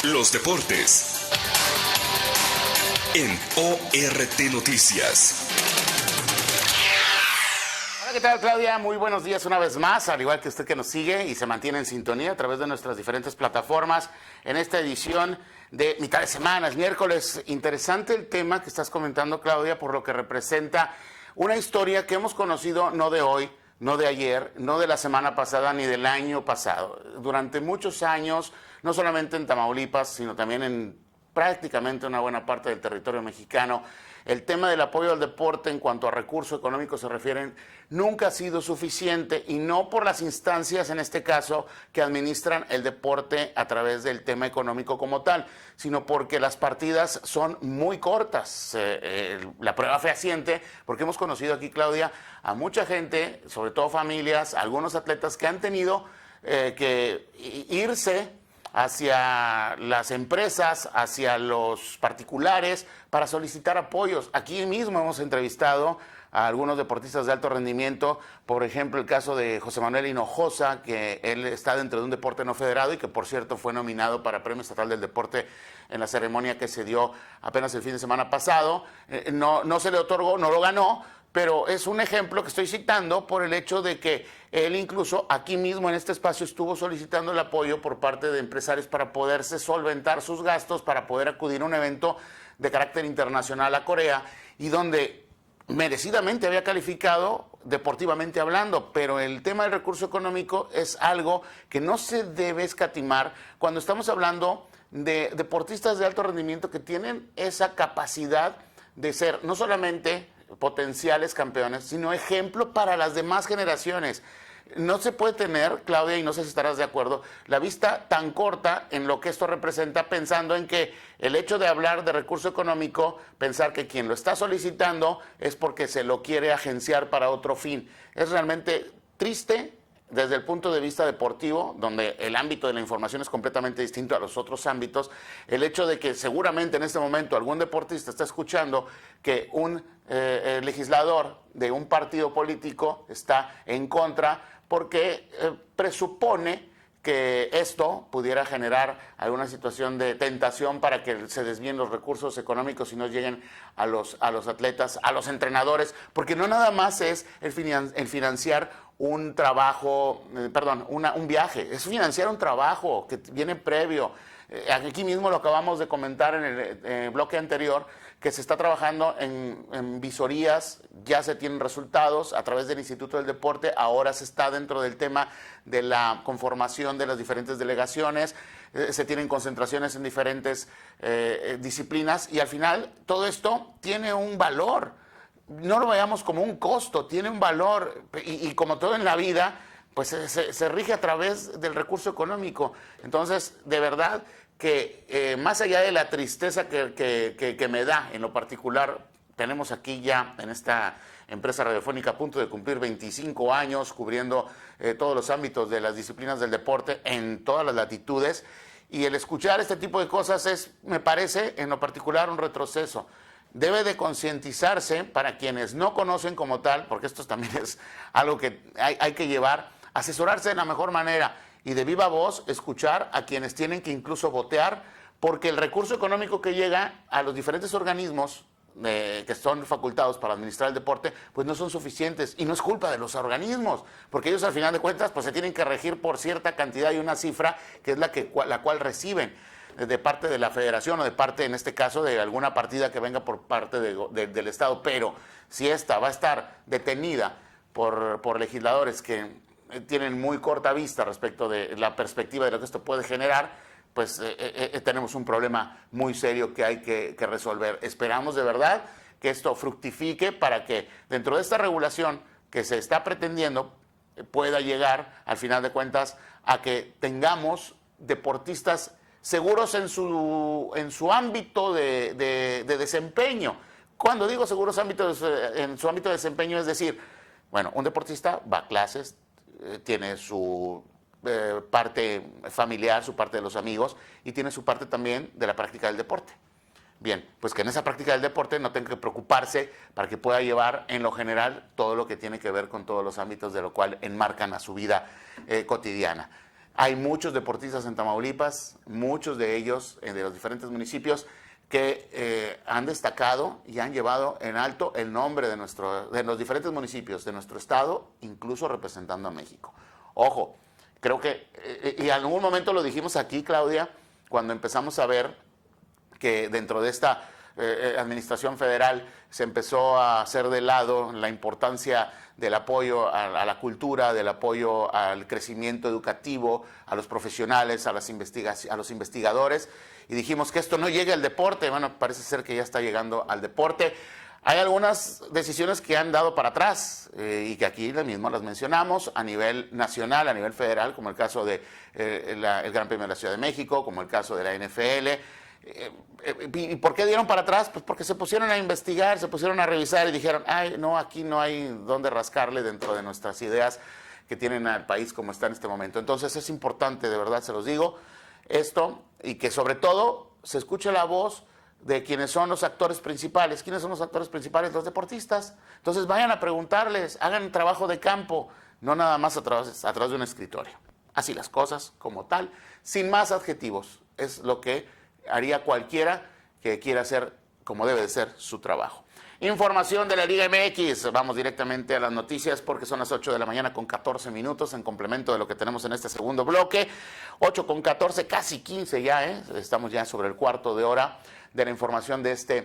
Los deportes en ORT Noticias. Hola, ¿qué tal, Claudia? Muy buenos días una vez más, al igual que usted que nos sigue y se mantiene en sintonía a través de nuestras diferentes plataformas en esta edición de mitad de semana, es miércoles. Interesante el tema que estás comentando, Claudia, por lo que representa una historia que hemos conocido no de hoy, no de ayer, no de la semana pasada ni del año pasado. Durante muchos años, no solamente en Tamaulipas, sino también en prácticamente una buena parte del territorio mexicano, el tema del apoyo al deporte en cuanto a recursos económicos se refieren nunca ha sido suficiente, y no por las instancias, en este caso, que administran el deporte a través del tema económico como tal, sino porque las partidas son muy cortas. La prueba fehaciente, porque hemos conocido aquí, Claudia, a mucha gente, sobre todo familias, algunos atletas que han tenido que irse hacia las empresas, hacia los particulares, para solicitar apoyos. Aquí mismo hemos entrevistado a algunos deportistas de alto rendimiento, por ejemplo el caso de José Manuel Hinojosa, que él está dentro de un deporte no federado y que por cierto fue nominado para Premio Estatal del Deporte en la ceremonia que se dio apenas el fin de semana pasado. No se le otorgó, no lo ganó, pero es un ejemplo que estoy citando por el hecho de que él incluso aquí mismo en este espacio estuvo solicitando el apoyo por parte de empresarios para poderse solventar sus gastos, para poder acudir a un evento de carácter internacional a Corea, y donde merecidamente había calificado deportivamente hablando, pero el tema del recurso económico es algo que no se debe escatimar cuando estamos hablando de deportistas de alto rendimiento que tienen esa capacidad de ser no solamente potenciales campeones, sino ejemplo para las demás generaciones. No se puede tener, Claudia, y no sé si estarás de acuerdo, la vista tan corta en lo que esto representa, pensando en que el hecho de hablar de recurso económico, pensar que quien lo está solicitando es porque se lo quiere agenciar para otro fin. Es realmente triste desde el punto de vista deportivo, donde el ámbito de la información es completamente distinto a los otros ámbitos. El hecho de que seguramente en este momento algún deportista está escuchando que un legislador de un partido político está en contra, porque presupone que esto pudiera generar alguna situación de tentación para que se desvíen los recursos económicos y no lleguen a los atletas, a los entrenadores, porque no nada más es el financiar un trabajo, un viaje, es financiar un trabajo que viene previo. Aquí mismo lo acabamos de comentar en el bloque anterior, que se está trabajando en visorías, ya se tienen resultados a través del Instituto del Deporte, ahora se está dentro del tema de la conformación de las diferentes delegaciones, se tienen concentraciones en diferentes disciplinas, y al final todo esto tiene un valor. No lo veamos como un costo, tiene un valor, y como todo en la vida, pues se rige a través del recurso económico. Entonces, de verdad que más allá de la tristeza que me da en lo particular, tenemos aquí ya en esta empresa radiofónica a punto de cumplir 25 años cubriendo todos los ámbitos de las disciplinas del deporte en todas las latitudes, y el escuchar este tipo de cosas es, me parece, en lo particular un retroceso. Debe de concientizarse para quienes no conocen como tal, porque esto también es algo que hay que llevar, asesorarse de la mejor manera y de viva voz escuchar a quienes tienen que incluso votear, porque el recurso económico que llega a los diferentes organismos que son facultados para administrar el deporte, pues no son suficientes, y no es culpa de los organismos, porque ellos al final de cuentas pues se tienen que regir por cierta cantidad y una cifra que es la cual reciben de parte de la federación o de parte, en este caso, de alguna partida que venga por parte del Estado. Pero si esta va a estar detenida por legisladores que tienen muy corta vista respecto de la perspectiva de lo que esto puede generar, pues tenemos un problema muy serio que hay que resolver. Esperamos de verdad que esto fructifique para que dentro de esta regulación que se está pretendiendo pueda llegar, al final de cuentas, a que tengamos deportistas seguros en su ámbito de desempeño. Cuando digo seguros en su ámbito de desempeño, es decir, bueno, un deportista va a clases, tiene su parte familiar, su parte de los amigos, y tiene su parte también de la práctica del deporte. Bien, pues que en esa práctica del deporte no tenga que preocuparse para que pueda llevar en lo general todo lo que tiene que ver con todos los ámbitos de lo cual enmarcan a su vida cotidiana. Hay muchos deportistas en Tamaulipas, muchos de ellos de los diferentes municipios, que han destacado y han llevado en alto el nombre de los diferentes municipios de nuestro estado, incluso representando a México. Ojo, creo que, y en algún momento lo dijimos aquí, Claudia, cuando empezamos a ver que dentro de esta administración federal se empezó a hacer de lado la importancia del apoyo a la cultura, del apoyo al crecimiento educativo, a los profesionales, a los investigadores, y dijimos que esto no llegue al deporte. Bueno, parece ser que ya está llegando al deporte. Hay algunas decisiones que han dado para atrás y que aquí mismo las mencionamos a nivel nacional, a nivel federal, como el caso del el Gran Premio de la Ciudad de México, como el caso de la NFL. ¿Y por qué dieron para atrás? Pues porque se pusieron a investigar, se pusieron a revisar y dijeron, ay, no, aquí no hay dónde rascarle dentro de nuestras ideas que tienen al país como está en este momento. Entonces es importante, de verdad se los digo, esto, y que sobre todo se escuche la voz de quienes son los actores principales. ¿Quiénes son los actores principales? Los deportistas. Entonces vayan a preguntarles, hagan trabajo de campo, no nada más a través de un escritorio. Así las cosas, como tal, sin más adjetivos. Es lo que haría cualquiera que quiera hacer como debe de ser su trabajo. Información de la Liga MX. Vamos directamente a las noticias porque son las 8 de la mañana con 14 minutos en complemento de lo que tenemos en este segundo bloque. 8 con 14, casi 15 ya, Estamos ya sobre el cuarto de hora de la información de esta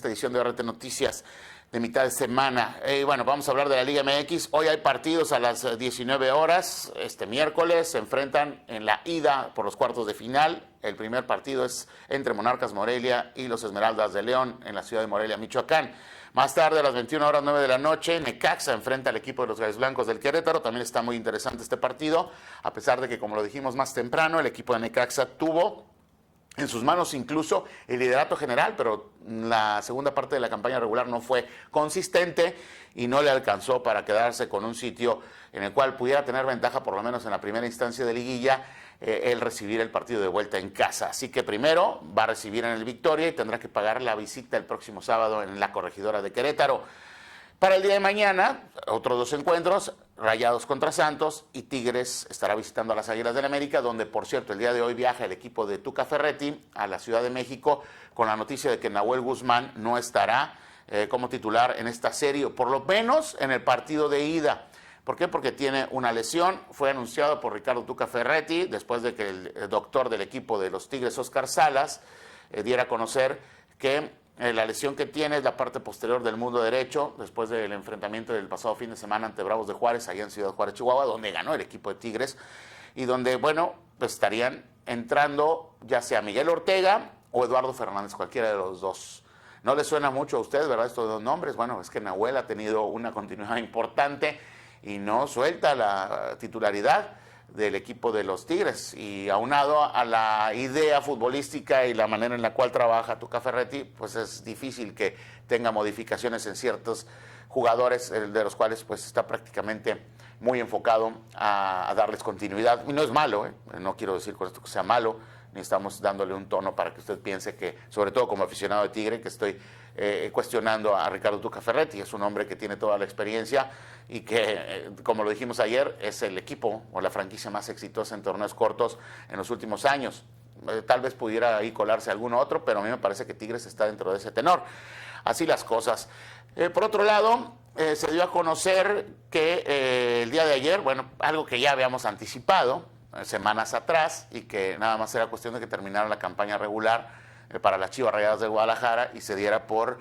edición de ORT Noticias de mitad de semana. Bueno, vamos a hablar de la Liga MX. Hoy hay partidos a las 19 horas. Este miércoles se enfrentan en la ida por los cuartos de final. El primer partido es entre Monarcas Morelia y los Esmeraldas de León en la ciudad de Morelia, Michoacán. Más tarde, a las 21 horas 9 de la noche, Necaxa enfrenta al equipo de los Gallos Blancos del Querétaro. También está muy interesante este partido, a pesar de que, como lo dijimos más temprano, el equipo de Necaxa tuvo en sus manos incluso el liderato general, pero la segunda parte de la campaña regular no fue consistente y no le alcanzó para quedarse con un sitio en el cual pudiera tener ventaja, por lo menos en la primera instancia de liguilla, el recibir el partido de vuelta en casa. Así que primero va a recibir en el Victoria y tendrá que pagar la visita el próximo sábado en la Corregidora de Querétaro. Para el día de mañana, otros dos encuentros, Rayados contra Santos y Tigres estará visitando a las Águilas del América, donde, por cierto, el día de hoy viaja el equipo de Tuca Ferretti a la Ciudad de México con la noticia de que Nahuel Guzmán no estará como titular en esta serie, por lo menos en el partido de ida. ¿Por qué? Porque tiene una lesión. Fue anunciado por Ricardo Tuca Ferretti después de que el doctor del equipo de los Tigres, Óscar Salas, diera a conocer que la lesión que tiene es la parte posterior del muslo derecho, después del enfrentamiento del pasado fin de semana ante Bravos de Juárez, allá en Ciudad Juárez, Chihuahua, donde ganó el equipo de Tigres, y donde, bueno, pues estarían entrando ya sea Miguel Ortega o Eduardo Fernández, cualquiera de los dos. ¿No le suena mucho a usted, verdad, estos dos nombres? Bueno, es que Nahuel ha tenido una continuidad importante y no suelta la titularidad del equipo de los Tigres, y aunado a la idea futbolística y la manera en la cual trabaja Tuca Ferretti, pues es difícil que tenga modificaciones en ciertos jugadores, de los cuales pues está prácticamente muy enfocado a darles continuidad. Y no es malo, no quiero decir con esto que sea malo, ni estamos dándole un tono para que usted piense que, sobre todo como aficionado de Tigre, que estoy cuestionando a Ricardo Tuca Ferretti. Es un hombre que tiene toda la experiencia y que, como lo dijimos ayer, es el equipo o la franquicia más exitosa en torneos cortos en los últimos años. Tal vez pudiera ahí colarse alguno otro, pero a mí me parece que Tigres está dentro de ese tenor. Así las cosas. Por otro lado, se dio a conocer que el día de ayer, bueno, algo que ya habíamos anticipado semanas atrás y que nada más era cuestión de que terminara la campaña regular para las Chivas Rayadas del Guadalajara y se diera por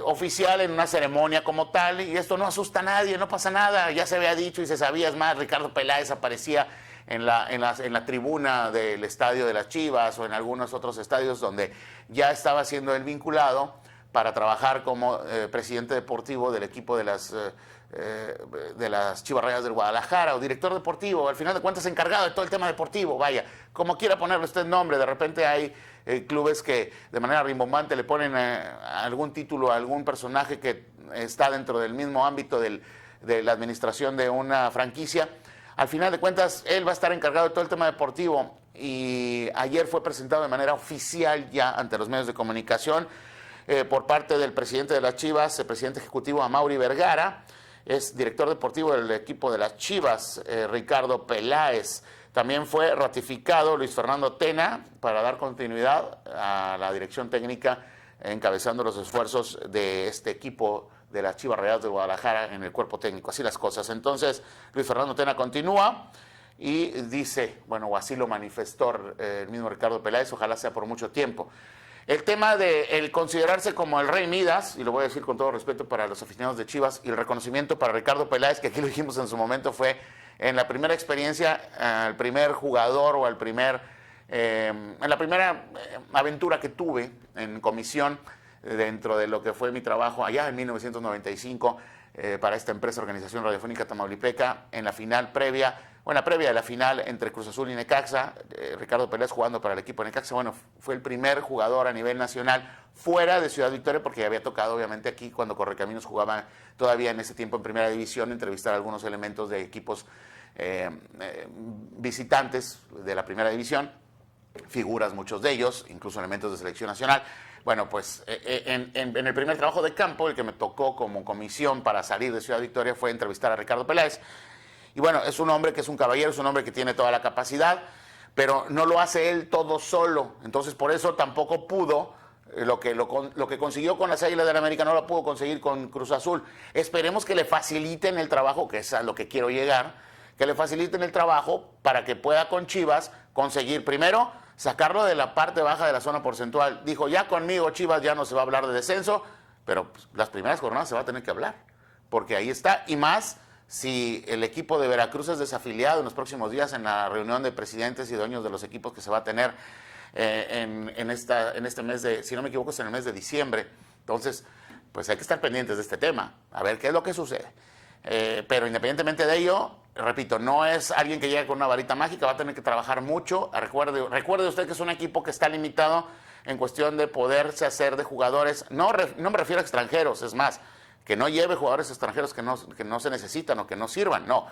oficial en una ceremonia como tal, y esto no asusta a nadie, no pasa nada, ya se había dicho y se sabía. Es más, Ricardo Peláez aparecía en la tribuna del estadio de las Chivas o en algunos otros estadios donde ya estaba siendo él vinculado para trabajar como presidente deportivo del equipo de las Chivas Rayadas del Guadalajara, o director deportivo, al final de cuentas encargado de todo el tema deportivo, vaya, como quiera ponerle usted nombre. De repente hay clubes que de manera rimbombante le ponen algún título a algún personaje que está dentro del mismo ámbito de la administración de una franquicia. Al final de cuentas, él va a estar encargado de todo el tema deportivo, y ayer fue presentado de manera oficial ya ante los medios de comunicación por parte del presidente de las Chivas, el presidente ejecutivo Amaury Vergara, es director deportivo del equipo de las Chivas, Ricardo Peláez. También fue ratificado Luis Fernando Tena para dar continuidad a la dirección técnica, encabezando los esfuerzos de este equipo de las Chivas Rayadas de Guadalajara en el cuerpo técnico. Así las cosas. Entonces, Luis Fernando Tena continúa y dice, bueno, o así lo manifestó el mismo Ricardo Peláez, ojalá sea por mucho tiempo. El tema de el considerarse como el Rey Midas, y lo voy a decir con todo respeto para los aficionados de Chivas, y el reconocimiento para Ricardo Peláez, que aquí lo dijimos en su momento, fue en la primera experiencia, al primer jugador o en la primera aventura que tuve en comisión dentro de lo que fue mi trabajo allá en 1995 para esta empresa Organización Radiofónica Tamaulipeca, en la final previa, o en la previa de la final entre Cruz Azul y Necaxa, Ricardo Peláez jugando para el equipo de Necaxa. Bueno, fue el primer jugador a nivel nacional fuera de Ciudad Victoria, porque ya había tocado obviamente aquí cuando Correcaminos jugaba todavía en ese tiempo en primera división, entrevistar a algunos elementos de equipos visitantes de la primera división, figuras muchos de ellos, incluso elementos de selección nacional. Bueno, pues en el primer trabajo de campo, el que me tocó como comisión para salir de Ciudad Victoria, fue entrevistar a Ricardo Peláez. Y bueno, es un hombre que es un caballero, es un hombre que tiene toda la capacidad, pero no lo hace él todo solo. Entonces, por eso tampoco pudo, lo que consiguió con las Águilas del América no lo pudo conseguir con Cruz Azul. Esperemos que le faciliten el trabajo, que es a lo que quiero llegar, que le faciliten el trabajo para que pueda con Chivas conseguir primero sacarlo de la parte baja de la zona porcentual. Dijo, ya conmigo Chivas ya no se va a hablar de descenso, pero pues, las primeras jornadas se va a tener que hablar, porque ahí está, y más si el equipo de Veracruz es desafiliado en los próximos días en la reunión de presidentes y dueños de los equipos que se va a tener en este mes de, si no me equivoco, es en el mes de diciembre. Entonces, pues hay que estar pendientes de este tema, a ver qué es lo que sucede. Pero independientemente de ello, repito, no es alguien que llega con una varita mágica, va a tener que trabajar mucho. Recuerde usted que es un equipo que está limitado en cuestión de poderse hacer de jugadores, no me refiero a extranjeros, es más, que no lleve jugadores extranjeros que no se necesitan o que no sirvan, no.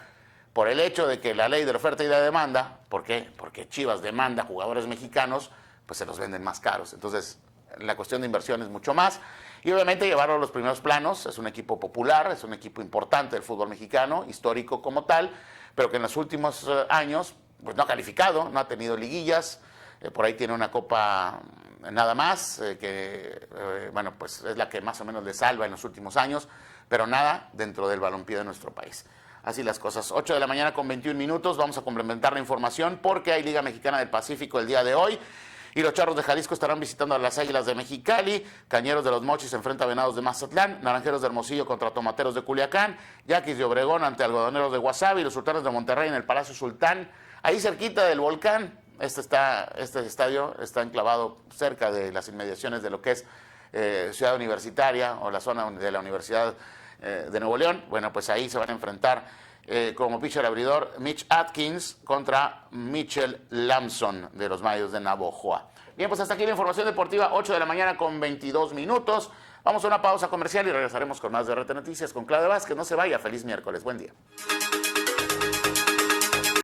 Por el hecho de que la ley de la oferta y la demanda, ¿por qué? Porque Chivas demanda jugadores mexicanos, pues se los venden más caros. Entonces, la cuestión de inversión es mucho más. Y obviamente llevarlo a los primeros planos. Es un equipo popular, es un equipo importante del fútbol mexicano, histórico como tal, pero que en los últimos años pues no ha calificado, no ha tenido liguillas. Por ahí tiene una copa nada más, bueno, pues es la que más o menos le salva en los últimos años, pero nada dentro del balompié de nuestro país. Así las cosas. 8 de la mañana con 21 minutos. Vamos a complementar la información porque hay Liga Mexicana del Pacífico el día de hoy. Y los Charros de Jalisco estarán visitando a las Águilas de Mexicali. Cañeros de los Mochis se enfrenta a Venados de Mazatlán. Naranjeros de Hermosillo contra Tomateros de Culiacán. Yaquis de Obregón ante Algodoneros de Guasave. Y los Sultanes de Monterrey en el Palacio Sultán, ahí cerquita del volcán. Este estadio está enclavado cerca de las inmediaciones de lo que es Ciudad Universitaria o la zona de la Universidad de Nuevo León. Bueno, pues ahí se van a enfrentar como pitcher abridor Mitch Atkins contra Mitchell Lamson de los Mayos de Navojoa. Bien, pues hasta aquí la información deportiva, 8 de la mañana con 22 minutos. Vamos a una pausa comercial y regresaremos con más de RT Noticias con Claudia Vázquez. No se vaya, feliz miércoles, buen día.